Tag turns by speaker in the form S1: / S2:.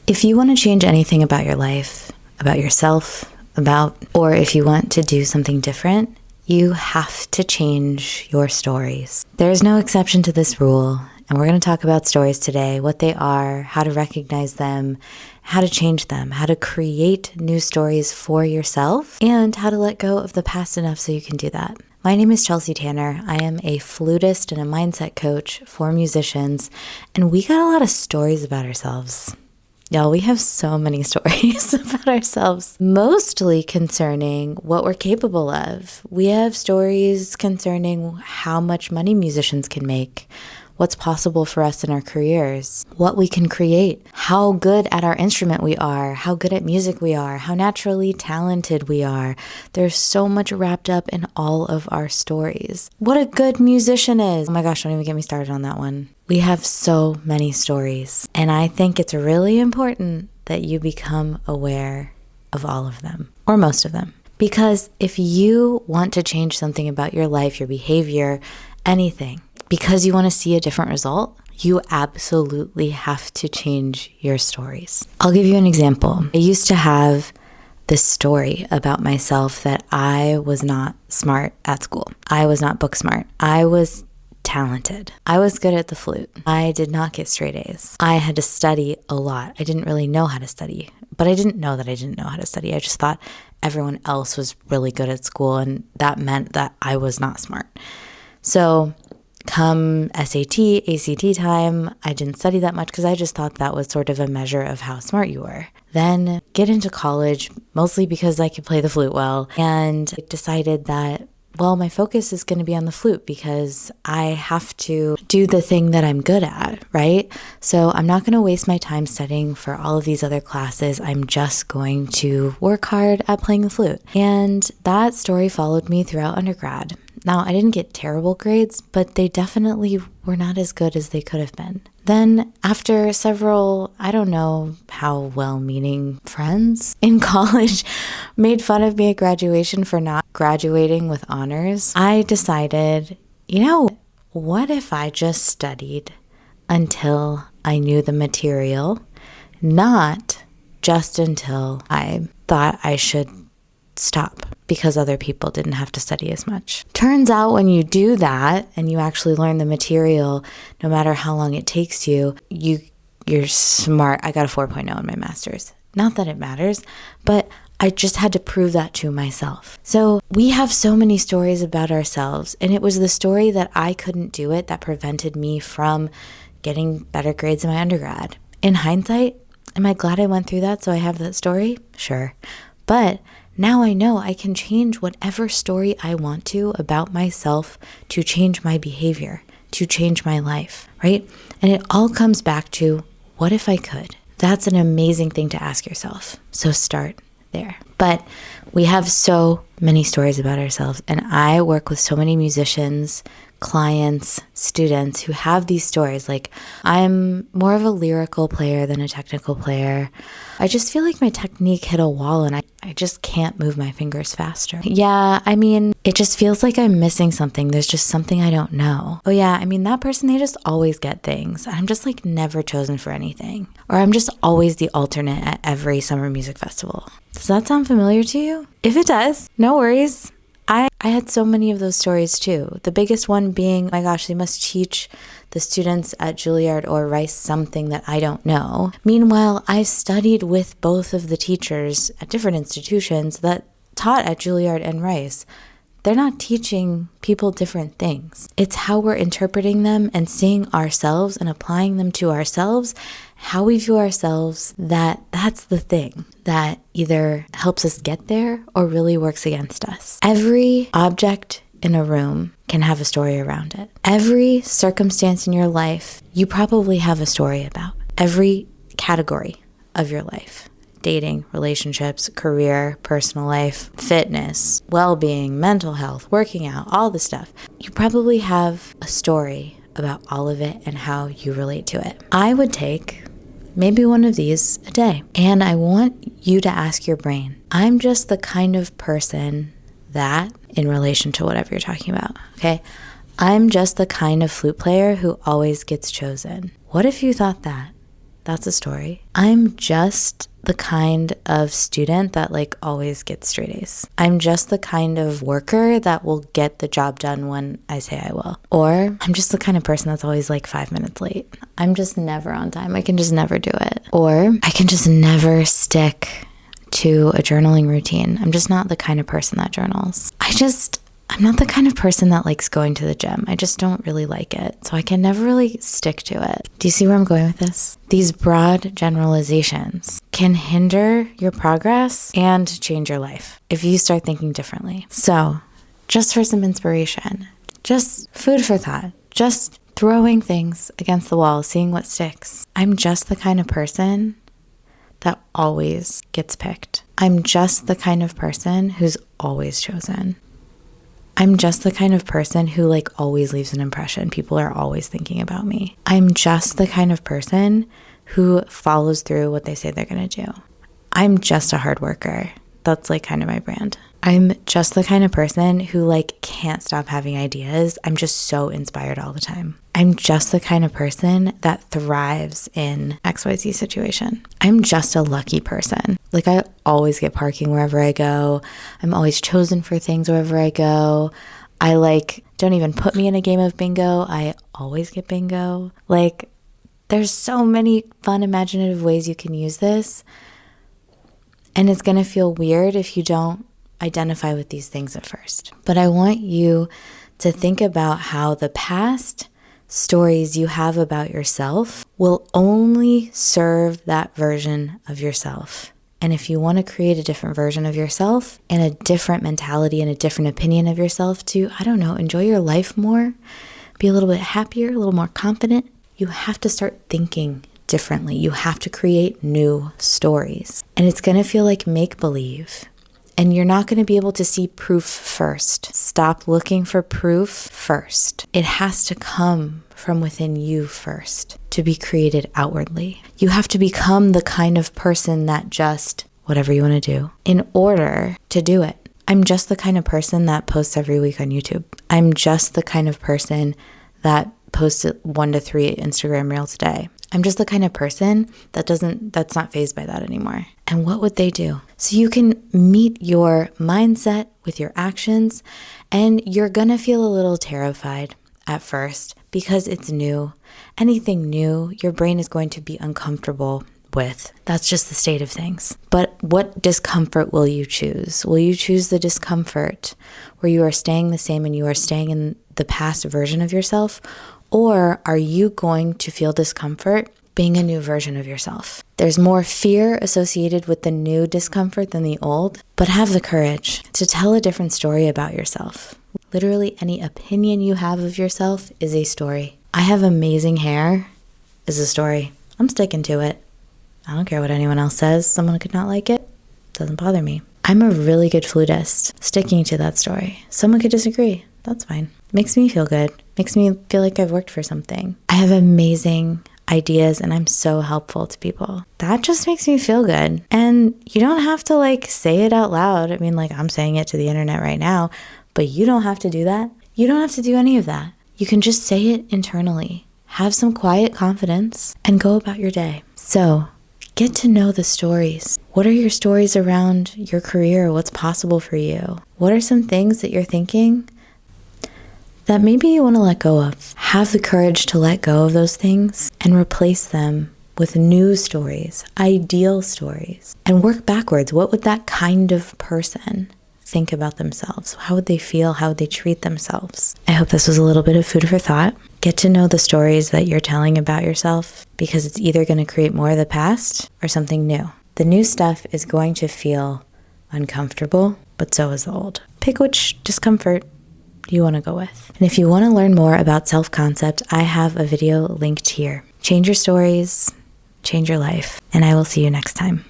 S1: If you want to change anything about your life, about yourself, or if you want to do something different, you have to change your stories. There's no exception to this rule, and we're going to talk about stories today, what they are, how to recognize them, how to change them, how to create new stories for yourself, and how to let go of the past enough so you can do that. My name is Chelsea Tanner. I am a flutist and a mindset coach for musicians, and we got a lot of stories about ourselves. Y'all, we have so many stories about ourselves, mostly concerning what we're capable of. We have stories concerning how much money musicians can make, what's possible for us in our careers, what we can create, how good at our instrument we are, how good at music we are, how naturally talented we are. There's so much wrapped up in all of our stories. What a good musician is. Oh my gosh, don't even get me started on that one. We have so many stories, and I think it's really important that you become aware of all of them, or most of them. Because if you want to change something about your life, your behavior, anything, because you want to see a different result, you absolutely have to change your stories. I'll give you an example. I used to have this story about myself that I was not smart at school. I was not book smart. I was talented. I was good at the flute. I did not get straight A's. I had to study a lot. I didn't really know how to study, but I didn't know that I didn't know how to study. I just thought everyone else was really good at school, and that meant that I was not smart. So come SAT, ACT time, I didn't study that much because I just thought that was sort of a measure of how smart you were. Then get into college, mostly because I could play the flute well, and decided that, well, my focus is going to be on the flute because I have to do the thing that I'm good at, right? So I'm not going to waste my time studying for all of these other classes. I'm just going to work hard at playing the flute. And that story followed me throughout undergrad. Now, I didn't get terrible grades, but they definitely were not as good as they could have been. Then after several, I don't know how well-meaning friends in college made fun of me at graduation for not graduating with honors, I decided, what if I just studied until I knew the material, not just until I thought I should stop because other people didn't have to study as much. Turns out when you do that and you actually learn the material, no matter how long it takes you, you're smart. I got a 4.0 in my master's. Not that it matters, but I just had to prove that to myself. So we have so many stories about ourselves, and it was the story that I couldn't do it that prevented me from getting better grades in my undergrad. In hindsight, am I glad I went through that so I have that story? Sure. But now I know I can change whatever story I want to about myself to change my behavior, to change my life, right? And it all comes back to, what if I could? That's an amazing thing to ask yourself. So start there. But we have so many stories about ourselves, and I work with so many musicians, clients, students who have these stories. Like, I'm more of a lyrical player than a technical player. I just feel like my technique hit a wall and I just can't move my fingers faster. Yeah, it just feels like I'm missing something. There's just something I don't know. Oh yeah, that person, they just always get things. I'm just like never chosen for anything. Or I'm just always the alternate at every summer music festival. Does that sound familiar to you? If it does, no worries. I had so many of those stories too. The biggest one being, oh my gosh, they must teach the students at Juilliard or Rice something that I don't know. Meanwhile, I studied with both of the teachers at different institutions that taught at Juilliard and Rice. They're not teaching people different things. It's how we're interpreting them and seeing ourselves and applying them to ourselves, how we view ourselves, that's the thing that either helps us get there or really works against us. Every object in a room can have a story around it. Every circumstance in your life, you probably have a story about. Every category of your life. Dating, relationships, career, personal life, fitness, well-being, mental health, working out, all the stuff. You probably have a story about all of it and how you relate to it. I would take maybe one of these a day, and I want you to ask your brain, I'm just the kind of person that, in relation to whatever you're talking about, okay? I'm just the kind of flute player who always gets chosen. What if you thought that? That's a story. I'm just the kind of student that like always gets straight A's. I'm just the kind of worker that will get the job done when I say I will. Or I'm just the kind of person that's always like 5 minutes late. I'm just never on time. I can just never do it. Or I can just never stick to a journaling routine. I'm just not the kind of person that journals. I'm not the kind of person that likes going to the gym. I just don't really like it. So I can never really stick to it. Do you see where I'm going with this? These broad generalizations can hinder your progress and change your life if you start thinking differently. So just for some inspiration, just food for thought, just throwing things against the wall, seeing what sticks. I'm just the kind of person that always gets picked. I'm just the kind of person who's always chosen. I'm just the kind of person who like always leaves an impression. People are always thinking about me. I'm just the kind of person who follows through what they say they're going to do. I'm just a hard worker. That's like kind of my brand. I'm just the kind of person who like can't stop having ideas. I'm just so inspired all the time. I'm just the kind of person that thrives in XYZ situation. I'm just a lucky person. Like I always get parking wherever I go. I'm always chosen for things wherever I go. I like, don't even put me in a game of bingo. I always get bingo. Like there's so many fun imaginative ways you can use this. And it's going to feel weird if you don't identify with these things at first. But I want you to think about how the past stories you have about yourself will only serve that version of yourself. And if you want to create a different version of yourself and a different mentality and a different opinion of yourself to, I don't know, enjoy your life more, be a little bit happier, a little more confident, you have to start thinking differently. You have to create new stories. And it's going to feel like make-believe. And you're not going to be able to see proof first. Stop looking for proof first. It has to come from within you first to be created outwardly. You have to become the kind of person that just, whatever you want to do, in order to do it. I'm just the kind of person that posts every week on YouTube. I'm just the kind of person that posts 1 to 3 Instagram reels a day. I'm just the kind of person that's not fazed by that anymore. And what would they do? So you can meet your mindset with your actions, and you're gonna feel a little terrified at first because it's new. Anything new, your brain is going to be uncomfortable with. That's just the state of things. But what discomfort will you choose? Will you choose the discomfort where you are staying the same and you are staying in the past version of yourself? Or are you going to feel discomfort being a new version of yourself? There's more fear associated with the new discomfort than the old, but have the courage to tell a different story about yourself. Literally any opinion you have of yourself is a story. I have amazing hair is a story. I'm sticking to it. I don't care what anyone else says. Someone could not like it. Doesn't bother me. I'm a really good flutist. Sticking to that story. Someone could disagree. That's fine. Makes me feel good. Makes me feel like I've worked for something. I have amazing ideas and I'm so helpful to people. That just makes me feel good. And you don't have to like say it out loud. I mean, like I'm saying it to the internet right now, but you don't have to do that. You don't have to do any of that. You can just say it internally. Have some quiet confidence and go about your day. So get to know the stories. What are your stories around your career? What's possible for you? What are some things that you're thinking that maybe you want to let go of? Have the courage to let go of those things and replace them with new stories, ideal stories, and work backwards. What would that kind of person think about themselves? How would they feel? How would they treat themselves? I hope this was a little bit of food for thought. Get to know the stories that you're telling about yourself, because it's either going to create more of the past or something new. The new stuff is going to feel uncomfortable, but so is the old. Pick which discomfort you want to go with. And if you want to learn more about self-concept, I have a video linked here. Change your stories, change your life, and I will see you next time.